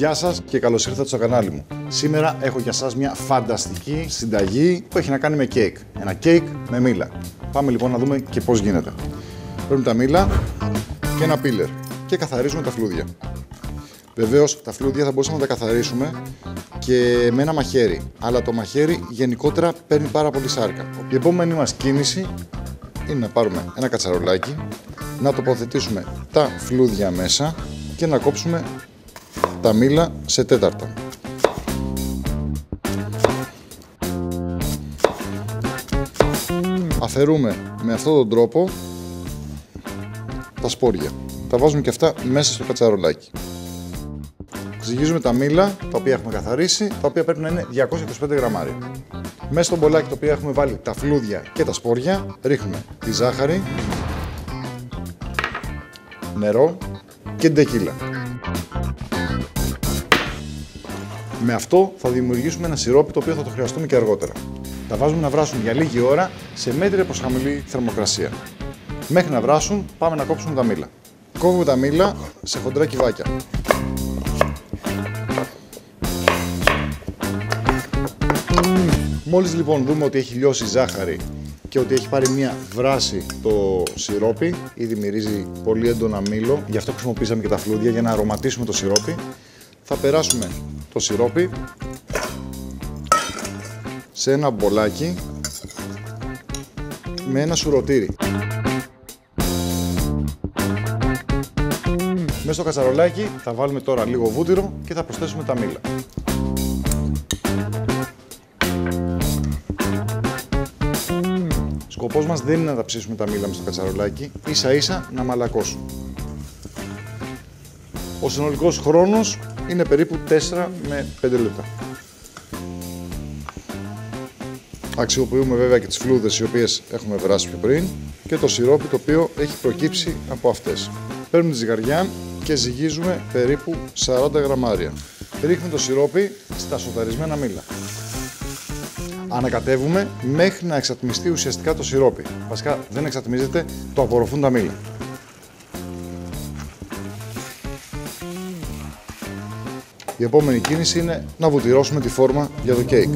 Γεια σας και καλώς ήρθατε στο κανάλι μου. Σήμερα έχω για σας μια φανταστική συνταγή που έχει να κάνει με κέικ. Ένα κέικ με μήλα. Πάμε λοιπόν να δούμε και πώς γίνεται. Παίρνουμε τα μήλα και ένα πίλερ και καθαρίζουμε τα φλούδια. Βεβαίως τα φλούδια θα μπορούσαμε να τα καθαρίσουμε και με ένα μαχαίρι, αλλά το μαχαίρι γενικότερα παίρνει πάρα πολύ σάρκα. Η επόμενη μας κίνηση είναι να πάρουμε ένα κατσαρολάκι, να τοποθετήσουμε τα φλούδια μέσα και να κόψουμε τα μήλα σε τέταρτα. Αφαιρούμε με αυτόν τον τρόπο τα σπόρια. Τα βάζουμε και αυτά μέσα στο κατσαρολάκι. Ζυγίζουμε τα μήλα, τα οποία έχουμε καθαρίσει, τα οποία πρέπει να είναι 225 γραμμάρια. Μέσα στο μπολάκι το οποίο έχουμε βάλει τα φλούδια και τα σπόρια, ρίχνουμε τη ζάχαρη, νερό και τεκίλα. Με αυτό θα δημιουργήσουμε ένα σιρόπι το οποίο θα το χρειαστούμε και αργότερα. Τα βάζουμε να βράσουν για λίγη ώρα σε μέτρια προς χαμηλή θερμοκρασία. Μέχρι να βράσουν πάμε να κόψουμε τα μήλα. Κόβουμε τα μήλα σε χοντρά κυβάκια. Μόλις λοιπόν δούμε ότι έχει λιώσει η ζάχαρη και ότι έχει πάρει μια βράση το σιρόπι, ήδη μυρίζει πολύ έντονα μήλο, γι' αυτό χρησιμοποίησαμε και τα φλούδια για να αρωματίσουμε το σιρόπι, θα περάσουμε το σιρόπι σε ένα μπολάκι με ένα σουρωτήρι. Μέσα στο κατσαρολάκι θα βάλουμε τώρα λίγο βούτυρο και θα προσθέσουμε τα μήλα. Σκοπός μας δεν είναι να τα ψήσουμε τα μήλα μες στο κατσαρολάκι, ίσα ίσα να μαλακώσουν. Ο συνολικός χρόνος είναι περίπου 4 με 5 λεπτά. Αξιοποιούμε βέβαια και τις φλούδες οι οποίες έχουμε βράσει πιο πριν και το σιρόπι το οποίο έχει προκύψει από αυτές. Παίρνουμε τη ζυγαριά και ζυγίζουμε περίπου 40 γραμμάρια. Ρίχνουμε το σιρόπι στα σοταρισμένα μήλα. Ανακατεύουμε μέχρι να εξατμιστεί ουσιαστικά το σιρόπι. Βασικά δεν εξατμίζεται, το απορροφούν τα μήλα. Η επόμενη κίνηση είναι να βουτυρώσουμε τη φόρμα για το κέικ.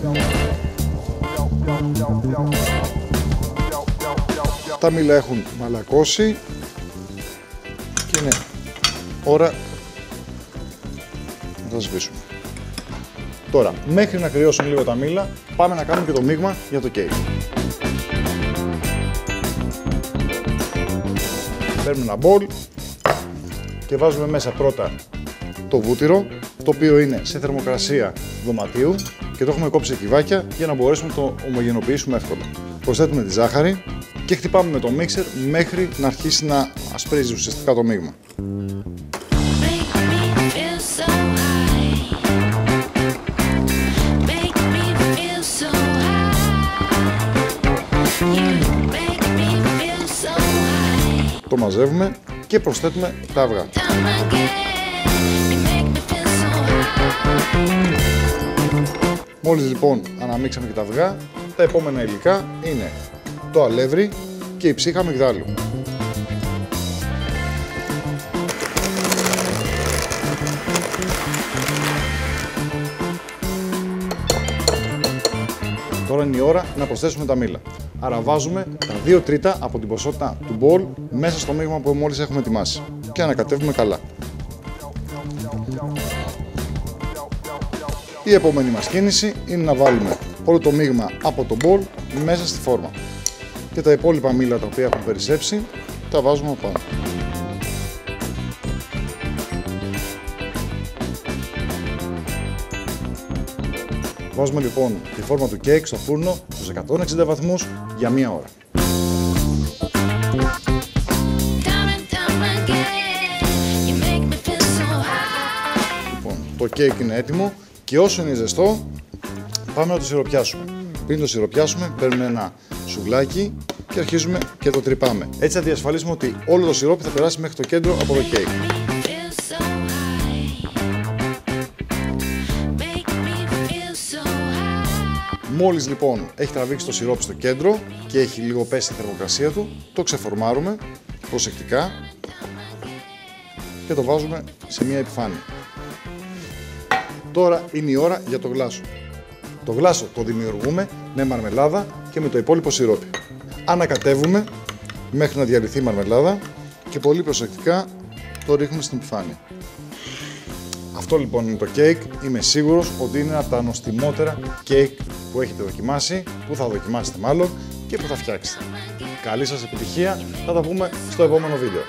Τα μήλα έχουν μαλακώσει και είναι ώρα να τα σβήσουμε. Τώρα, μέχρι να κρυώσουν λίγο τα μήλα, πάμε να κάνουμε και το μείγμα για το κέικ. Παίρνουμε ένα μπολ και βάζουμε μέσα πρώτα το βούτυρο, το οποίο είναι σε θερμοκρασία δωματίου και το έχουμε κόψει σε κυβάκια για να μπορέσουμε να το ομογενοποιήσουμε εύκολα. Προσθέτουμε τη ζάχαρη και χτυπάμε με το μίξερ μέχρι να αρχίσει να ασπρίζει ουσιαστικά το μείγμα. Το μαζεύουμε και προσθέτουμε τα αυγά. Μόλις λοιπόν αναμίξαμε και τα αυγά, τα επόμενα υλικά είναι το αλεύρι και η ψύχα μυγδάλου. Τώρα είναι η ώρα να προσθέσουμε τα μήλα. Άρα βάζουμε τα 2 τρίτα από την ποσότητα του μπολ μέσα στο μείγμα που μόλις έχουμε ετοιμάσει και ανακατεύουμε καλά. Η επόμενη μας κίνηση είναι να βάλουμε όλο το μείγμα από το μπολ μέσα στη φόρμα και τα υπόλοιπα μήλα τα οποία έχουν περισσέψει τα βάζουμε από πάνω. Βάζουμε λοιπόν τη φόρμα του κέικ στο φούρνο στους 160 βαθμούς για 1 ώρα. Λοιπόν, το κέικ είναι έτοιμο και όσο είναι ζεστό πάμε να το σιροπιάσουμε. Πριν το σιροπιάσουμε παίρνουμε ένα σουβλάκι και αρχίζουμε και το τρυπάμε. Έτσι θα διασφαλίσουμε ότι όλο το σιρόπι θα περάσει μέχρι το κέντρο από το κέικ. Μόλις λοιπόν έχει τραβήξει το σιρόπι στο κέντρο και έχει λίγο πέσει η θερμοκρασία του, το ξεφορμάρουμε προσεκτικά και το βάζουμε σε μια επιφάνεια. Τώρα είναι η ώρα για το γλάσο. Το γλάσο το δημιουργούμε με μαρμελάδα και με το υπόλοιπο σιρόπι. Ανακατεύουμε μέχρι να διαλυθεί η μαρμελάδα και πολύ προσεκτικά το ρίχνουμε στην επιφάνεια. Αυτό λοιπόν είναι το κέικ. Είμαι σίγουρος ότι είναι από τα νοστιμότερα κέικ που έχετε δοκιμάσει, που θα δοκιμάσετε μάλλον και που θα φτιάξετε. Καλή σας επιτυχία, θα τα πούμε στο επόμενο βίντεο.